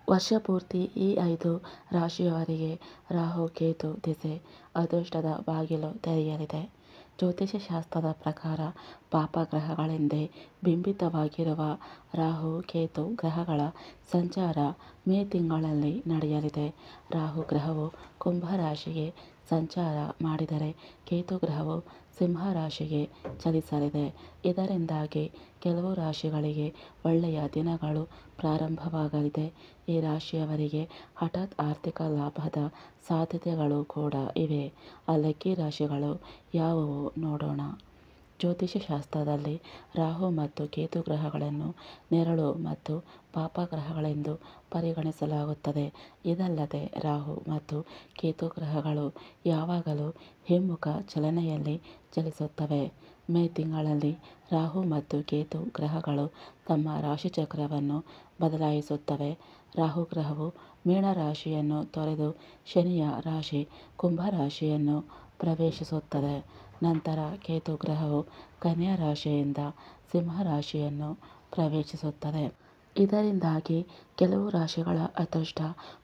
ವರ್ಷಪೂರ್ತಿ ಈ 5 ರಾಶಿಯವರಿಗೆ ರಾಹು ಕೇತು ದಿಸೆ ಅದೃಷ್ಟದ ಬಾಗಿಲು ತೆರೆಯಲಿದೆ. ಜ್ಯೋತಿಷ್ಯ ಶಾಸ್ತ್ರದ ಪ್ರಕಾರ ಪಾಪಗ್ರಹಗಳೆಂದೇ ಬಿಂಬಿತವಾಗಿರುವ ರಾಹು ಕೇತು ಗ್ರಹಗಳ ಸಂಚಾರ ಮೇ ತಿಂಗಳಲ್ಲಿ ನಡೆಯಲಿದೆ. ರಾಹು ಗ್ರಹವು ಕುಂಭ ರಾಶಿಗೆ ಸಂಚಾರ ಮಾಡಿದರೆ ಕೇತು ಗ್ರಹವು ಸಿಂಹ ರಾಶಿಗೆ ಚಲಿಸಲಿದೆ. ಇದರಿಂದಾಗಿ ಕೆಲವು ರಾಶಿಗಳಿಗೆ ಒಳ್ಳೆಯ ದಿನಗಳು ಪ್ರಾರಂಭವಾಗಲಿದೆ. ಈ ರಾಶಿಯವರಿಗೆ ಹಠಾತ್ ಆರ್ಥಿಕ ಲಾಭದ ಸಾಧ್ಯತೆಗಳು ಕೂಡ ಇವೆ. ಆ ಲಕ್ಕಿ ರಾಶಿಗಳು ಯಾವುವು ನೋಡೋಣ. ಜ್ಯೋತಿಷ್ಯ ಶಾಸ್ತ್ರದಲ್ಲಿ ರಾಹು ಮತ್ತು ಕೇತು ಗ್ರಹಗಳನ್ನು ನೆರಳು ಮತ್ತು ಪಾಪಗ್ರಹಗಳೆಂದು ಪರಿಗಣಿಸಲಾಗುತ್ತದೆ. ಇದಲ್ಲದೆ ರಾಹು ಮತ್ತು ಕೇತು ಗ್ರಹಗಳು ಯಾವಾಗಲೂ ಹಿಮ್ಮುಖ ಚಲನೆಯಲ್ಲಿ ಚಲಿಸುತ್ತವೆ. ಮೇ ತಿಂಗಳಲ್ಲಿ ರಾಹು ಮತ್ತು ಕೇತು ಗ್ರಹಗಳು ತಮ್ಮ ರಾಶಿಚಕ್ರವನ್ನು ಬದಲಾಯಿಸುತ್ತವೆ. ರಾಹು ಗ್ರಹವು ಮೀನ ರಾಶಿಯನ್ನು ತೊರೆದು ಶನಿಯ ರಾಶಿ ಕುಂಭ ರಾಶಿಯನ್ನು ಪ್ರವೇಶಿಸುತ್ತದೆ. ನಂತರ ಕೇತು ಗ್ರಹವು ಕನ್ಯಾ ರಾಶಿಯಿಂದ ಸಿಂಹ ರಾಶಿಯನ್ನು ಪ್ರವೇಶಿಸುತ್ತದೆ. ಇದರಿಂದಾಗಿ ಕೆಲವು ರಾಶಿಗಳ ಅದೃಷ್ಟ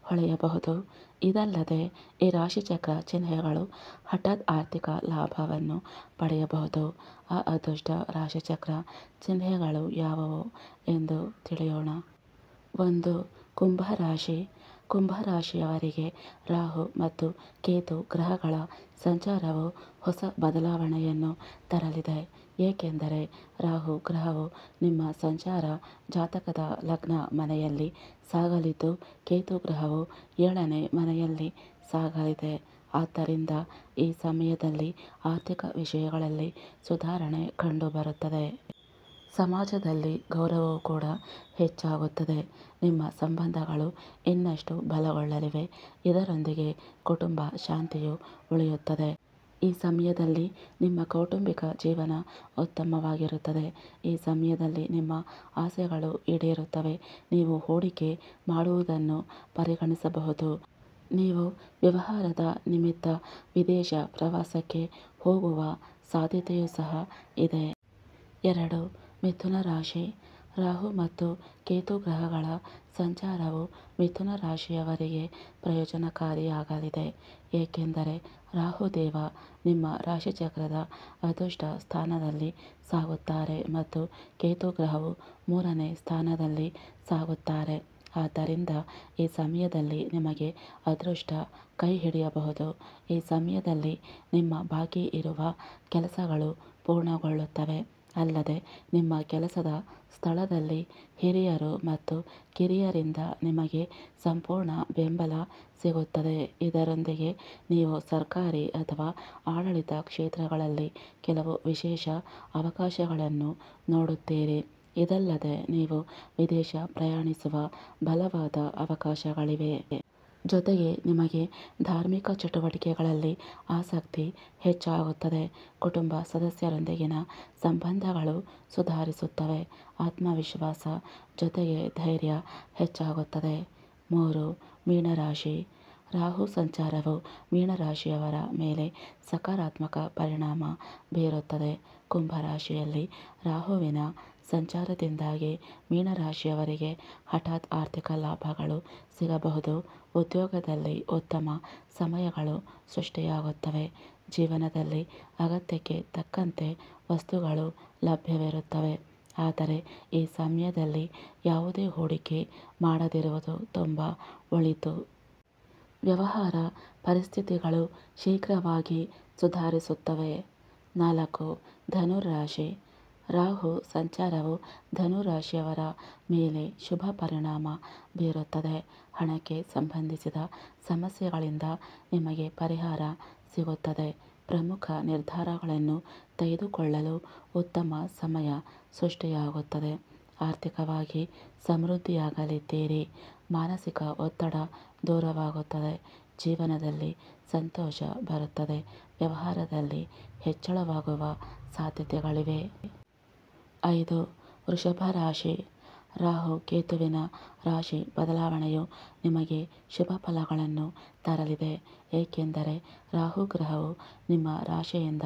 ಹೊಳೆಯಬಹುದು. ಇದಲ್ಲದೆ ಈ ರಾಶಿಚಕ್ರ ಚಿಹ್ನೆಗಳು ಹಠಾತ್ ಆರ್ಥಿಕ ಲಾಭವನ್ನು ಪಡೆಯಬಹುದು. ಆ ಅದೃಷ್ಟ ರಾಶಿಚಕ್ರ ಚಿಹ್ನೆಗಳು ಯಾವುವು ಎಂದು ತಿಳಿಯೋಣ. 1. ಕುಂಭ ರಾಶಿ. ಕುಂಭ ರಾಶಿಯವರಿಗೆ ರಾಹು ಮತ್ತು ಕೇತು ಗ್ರಹಗಳ ಸಂಚಾರವು ಹೊಸ ಬದಲಾವಣೆಯನ್ನು ತರಲಿದೆ. ಏಕೆಂದರೆ ರಾಹು ಗ್ರಹವು ನಿಮ್ಮ ಸಂಚಾರ ಜಾತಕದ ಲಗ್ನ ಮನೆಯಲ್ಲಿ ಸಾಗಲಿದ್ದು, ಕೇತು ಗ್ರಹವು 7ನೇ ಮನೆಯಲ್ಲಿ ಸಾಗಲಿದೆ. ಆದ್ದರಿಂದ ಈ ಸಮಯದಲ್ಲಿ ಆರ್ಥಿಕ ವಿಷಯಗಳಲ್ಲಿ ಸುಧಾರಣೆ ಕಂಡುಬರುತ್ತದೆ. ಸಮಾಜದಲ್ಲಿ ಗೌರವವೂ ಕೂಡ ಹೆಚ್ಚಾಗುತ್ತದೆ. ನಿಮ್ಮ ಸಂಬಂಧಗಳು ಇನ್ನಷ್ಟು ಬಲಗೊಳ್ಳಲಿವೆ. ಇದರೊಂದಿಗೆ ಕುಟುಂಬ ಶಾಂತಿಯು ಉಳಿಯುತ್ತದೆ. ಈ ಸಮಯದಲ್ಲಿ ನಿಮ್ಮ ಕೌಟುಂಬಿಕ ಜೀವನ ಉತ್ತಮವಾಗಿರುತ್ತದೆ. ಈ ಸಮಯದಲ್ಲಿ ನಿಮ್ಮ ಆಸೆಗಳು ಈಡೇರುತ್ತವೆ. ನೀವು ಹೂಡಿಕೆ ಮಾಡುವುದನ್ನು ಪರಿಗಣಿಸಬಹುದು. ನೀವು ವ್ಯವಹಾರದ ನಿಮಿತ್ತ ವಿದೇಶ ಪ್ರವಾಸಕ್ಕೆ ಹೋಗುವ ಸಾಧ್ಯತೆಯೂ ಸಹ ಇದೆ. 2. ಮಿಥುನ ರಾಶಿ. ರಾಹು ಮತ್ತು ಕೇತು ಗ್ರಹಗಳ ಸಂಚಾರವು ಮಿಥುನ ರಾಶಿಯವರಿಗೆ ಪ್ರಯೋಜನಕಾರಿಯಾಗಲಿದೆ. ಏಕೆಂದರೆ ರಾಹುದೇವ ನಿಮ್ಮ ರಾಶಿಚಕ್ರದ ಅದೃಷ್ಟ ಸ್ಥಾನದಲ್ಲಿ ಸಾಗುತ್ತಾರೆ ಮತ್ತು ಕೇತು ಗ್ರಹವು 3ನೇ ಸ್ಥಾನದಲ್ಲಿ ಸಾಗುತ್ತಾರೆ. ಆದ್ದರಿಂದ ಈ ಸಮಯದಲ್ಲಿ ನಿಮಗೆ ಅದೃಷ್ಟ ಕೈ ಹಿಡಿಯಬಹುದು. ಈ ಸಮಯದಲ್ಲಿ ನಿಮ್ಮ ಬಾಕಿ ಇರುವ ಕೆಲಸಗಳು ಪೂರ್ಣಗೊಳ್ಳುತ್ತವೆ. ಅಲ್ಲದೆ ನಿಮ್ಮ ಕೆಲಸದ ಸ್ಥಳದಲ್ಲಿ ಹಿರಿಯರು ಮತ್ತು ಕಿರಿಯರಿಂದ ನಿಮಗೆ ಸಂಪೂರ್ಣ ಬೆಂಬಲ ಸಿಗುತ್ತದೆ. ಇದರೊಂದಿಗೆ ನೀವು ಸರ್ಕಾರಿ ಅಥವಾ ಆಡಳಿತ ಕ್ಷೇತ್ರಗಳಲ್ಲಿ ಕೆಲವು ವಿಶೇಷ ಅವಕಾಶಗಳನ್ನು ನೋಡುತ್ತೀರಿ. ಇದಲ್ಲದೆ ನೀವು ವಿದೇಶ ಪ್ರಯಾಣಿಸುವ ಬಲವಾದ ಅವಕಾಶಗಳಿವೆ. ಜೊತೆಗೆ ನಿಮಗೆ ಧಾರ್ಮಿಕ ಚಟುವಟಿಕೆಗಳಲ್ಲಿ ಆಸಕ್ತಿ ಹೆಚ್ಚಾಗುತ್ತದೆ. ಕುಟುಂಬ ಸದಸ್ಯರೊಂದಿಗಿನ ಸಂಬಂಧಗಳು ಸುಧಾರಿಸುತ್ತವೆ. ಆತ್ಮವಿಶ್ವಾಸ ಜೊತೆಗೆ ಧೈರ್ಯ ಹೆಚ್ಚಾಗುತ್ತದೆ. 3. ಮೀನರಾಶಿ. ರಾಹು ಸಂಚಾರವು ಮೀನರಾಶಿಯವರ ಮೇಲೆ ಸಕಾರಾತ್ಮಕ ಪರಿಣಾಮ ಬೀರುತ್ತದೆ. ಕುಂಭ ರಾಶಿಯಲ್ಲಿ ರಾಹುವಿನ ಸಂಚಾರದಿಂದಾಗಿ ಮೀನರಾಶಿಯವರಿಗೆ ಹಠಾತ್ ಆರ್ಥಿಕ ಲಾಭಗಳು ಸಿಗಬಹುದು. ಉದ್ಯೋಗದಲ್ಲಿ ಉತ್ತಮ ಸಮಯಗಳು ಸೃಷ್ಟಿಯಾಗುತ್ತವೆ. ಜೀವನದಲ್ಲಿ ಅಗತ್ಯಕ್ಕೆ ತಕ್ಕಂತೆ ವಸ್ತುಗಳು ಲಭ್ಯವಿರುತ್ತವೆ. ಆದರೆ ಈ ಸಮಯದಲ್ಲಿ ಯಾವುದೇ ಹೂಡಿಕೆ ಮಾಡದಿರುವುದು ತುಂಬ ಒಳಿತು. ವ್ಯವಹಾರ ಪರಿಸ್ಥಿತಿಗಳು ಶೀಘ್ರವಾಗಿ ಸುಧಾರಿಸುತ್ತವೆ. 4. ಧನುರಾಶಿ. ರಾಹು ಸಂಚಾರವು ಧನುರಾಶಿಯವರ ಮೇಲೆ ಶುಭ ಪರಿಣಾಮ ಬೀರುತ್ತದೆ. ಹಣಕ್ಕೆ ಸಂಬಂಧಿಸಿದ ಸಮಸ್ಯೆಗಳಿಂದ ನಿಮಗೆ ಪರಿಹಾರ ಸಿಗುತ್ತದೆ. ಪ್ರಮುಖ ನಿರ್ಧಾರಗಳನ್ನು ತೆಗೆದುಕೊಳ್ಳಲು ಉತ್ತಮ ಸಮಯ ಸೃಷ್ಟಿಯಾಗುತ್ತದೆ. ಆರ್ಥಿಕವಾಗಿ ಸಮೃದ್ಧಿಯಾಗಲಿದ್ದೀರಿ. ಮಾನಸಿಕ ಒತ್ತಡ ದೂರವಾಗುತ್ತದೆ. ಜೀವನದಲ್ಲಿ ಸಂತೋಷ ಬರುತ್ತದೆ. ವ್ಯವಹಾರದಲ್ಲಿ ಹೆಚ್ಚಳವಾಗುವ ಸಾಧ್ಯತೆಗಳಿವೆ. 5. ವೃಷಭ ರಾಶಿ. ರಾಹು ಕೇತುವಿನ ರಾಶಿ ಬದಲಾವಣೆಯು ನಿಮಗೆ ಶುಭ ಫಲಗಳನ್ನು ತರಲಿದೆ, ಏಕೆಂದರೆ ರಾಹು ಗ್ರಹವು ನಿಮ್ಮ ರಾಶಿಯಿಂದ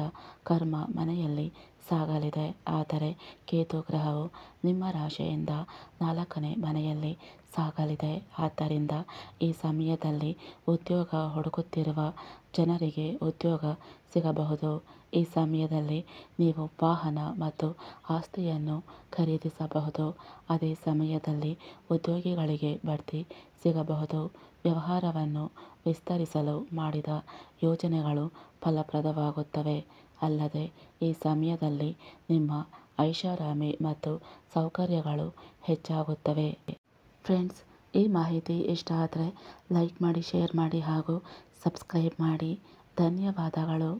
ಕರ್ಮ ಮನೆಯಲ್ಲಿ ಸಾಗಲಿದೆ. ಆದರೆ ಕೇತು ಗ್ರಹವು ನಿಮ್ಮ ರಾಶಿಯಿಂದ 4ನೇ ಮನೆಯಲ್ಲಿ ಸಾಗಲಿದೆ. ಆದ್ದರಿಂದ ಈ ಸಮಯದಲ್ಲಿ ಉದ್ಯೋಗ ಹುಡುಕುತ್ತಿರುವ ಜನರಿಗೆ ಉದ್ಯೋಗ ಸಿಗಬಹುದು. ಈ ಸಮಯದಲ್ಲಿ ನೀವು ವಾಹನ ಮತ್ತು ಆಸ್ತಿಯನ್ನು ಖರೀದಿಸಬಹುದು. ಅದೇ ಸಮಯದಲ್ಲಿ ಉದ್ಯೋಗಿಗಳಿಗೆ ಬಡ್ತಿ ಸಿಗಬಹುದು. ವ್ಯವಹಾರವನ್ನು ವಿಸ್ತರಿಸಲು ಮಾಡಿದ ಯೋಜನೆಗಳು ಫಲಪ್ರದವಾಗುತ್ತವೆ. ಅಲ್ಲದೆ ಈ ಸಮಯದಲ್ಲಿ ನಿಮ್ಮ ಐಷಾರಾಮಿ ಮತ್ತು ಸೌಕರ್ಯಗಳು ಹೆಚ್ಚಾಗುತ್ತವೆ. ಫ್ರೆಂಡ್ಸ್, ಈ ಮಾಹಿತಿ ಇಷ್ಟ ಆದರೆ ಲೈಕ್ ಮಾಡಿ, ಶೇರ್ ಮಾಡಿ ಹಾಗೂ ಸಬ್ಸ್ಕ್ರೈಬ್ ಮಾಡಿ. ಧನ್ಯವಾದಗಳು.